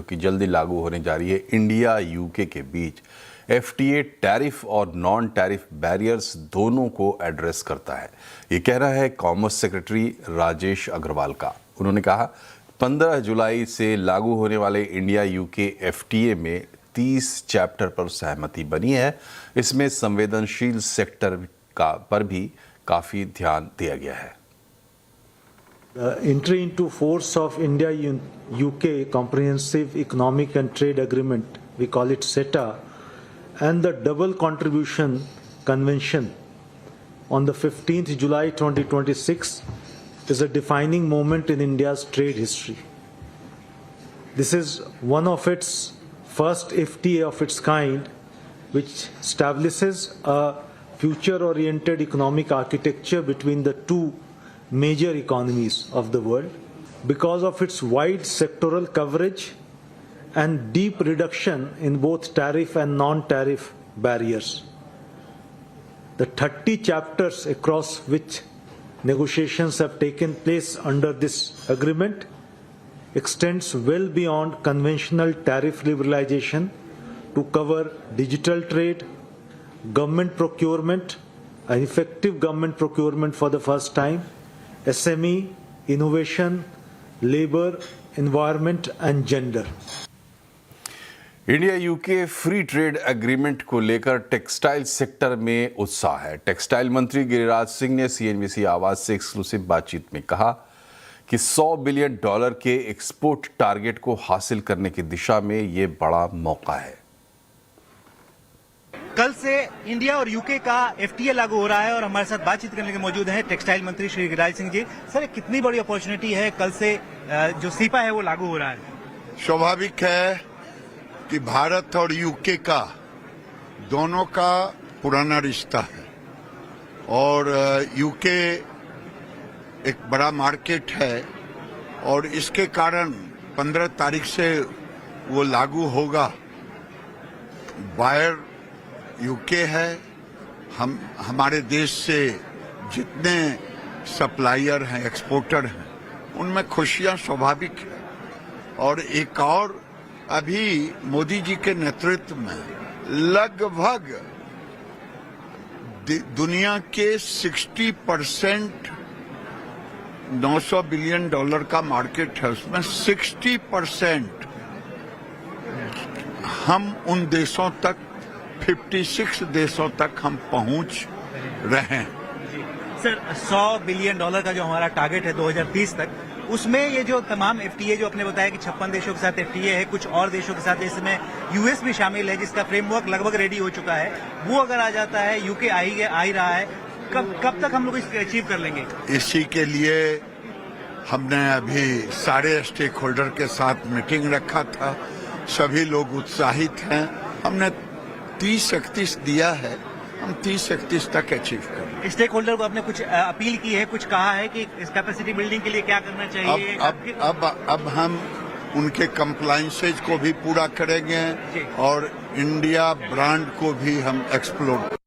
कि जल्दी लागू होने जा रही है इंडिया यूके के बीच एफटीए टैरिफ और नॉन टैरिफ बैरियर्स दोनों को एड्रेस करता है। ये कहना है कॉमर्स सेक्रेटरी राजेश अग्रवाल का। उन्होंने कहा 15 जुलाई से लागू होने वाले इंडिया यूके एफटीए में 30 चैप्टर पर सहमति बनी है। इसमें संवेदनशील सेक्टर पर भी काफी ध्यान दिया गया है। The entry into force of India-UK Comprehensive Economic and Trade Agreement, we call it CETA, and the Double Contribution Convention on the 15th July 2026 is a defining moment in India's trade history. This is one of its first FTA of its kind, which establishes a future-oriented economic architecture between the two major economies of the world. Because of its wide sectoral coverage and deep reduction in both tariff and non-tariff barriers. The 30 chapters across which negotiations have taken place under this agreement extends well beyond conventional tariff liberalization to cover digital trade, government procurement, an effective government procurement for the first time, SME, innovation, labor, environment and gender. India UK free trade agreement को लेकर textile sector में उत्साह है। Textile मंत्री गिरिराज सिंह ने CNBC आवाज से exclusive बातचीत में कहा कि $100 बिलियन के एक्सपोर्ट टारगेट को हासिल करने की दिशा में ये बड़ा मौका है। कल से इंडिया और यूके का एफटीए लागू हो रहा है और हमारे साथ बातचीत करने के मौजूद हैं टेक्सटाइल मंत्री श्री गिरिराज सिंह जी। सर, कितनी बड़ी अपॉर्चुनिटी है, कल से जो सीपा है वो लागू हो रहा है। स्वाभाविक है कि भारत और यूके का दोनों का पुराना रिश्ता है और यूके एक बड़ा मार्केट है और इसके कारण 15 तारीख से वो लागू होगा। बायर यूके है। हमारे देश से जितने सप्लायर हैं, एक्सपोर्टर हैं, उनमें खुशियां स्वाभाविक है। और एक और अभी मोदी जी के नेतृत्व में लगभग दुनिया के 60% $900 बिलियन का मार्केट है, उसमें 60% हम उन देशों तक 56 देशों तक हम पहुंच रहे हैं। सर, $100 बिलियन का जो हमारा टारगेट है 2030 तक, उसमें ये जो तमाम एफटीए जो आपने बताया कि 56 देशों के साथ एफटीए है, कुछ और देशों के साथ इसमें यूएस भी शामिल है जिसका फ्रेमवर्क लगभग रेडी हो चुका है। वो अगर आ जाता है, यूके आ ही रहा है, कब तक हम लोग इसको अचीव कर लेंगे? इसी के लिए हमने अभी सारे स्टेक होल्डर के साथ मीटिंग रखा था। सभी लोग उत्साहित हैं। हमने 30-31 दिया है, हम 30-31 तक अचीव करेंगे। स्टेक होल्डर को आपने कुछ अपील की है, कुछ कहा है कि इस कैपेसिटी बिल्डिंग के लिए क्या करना चाहिए? अब हम उनके कंप्लायंसेज को भी पूरा करेंगे और इंडिया ब्रांड को भी हम एक्सप्लोर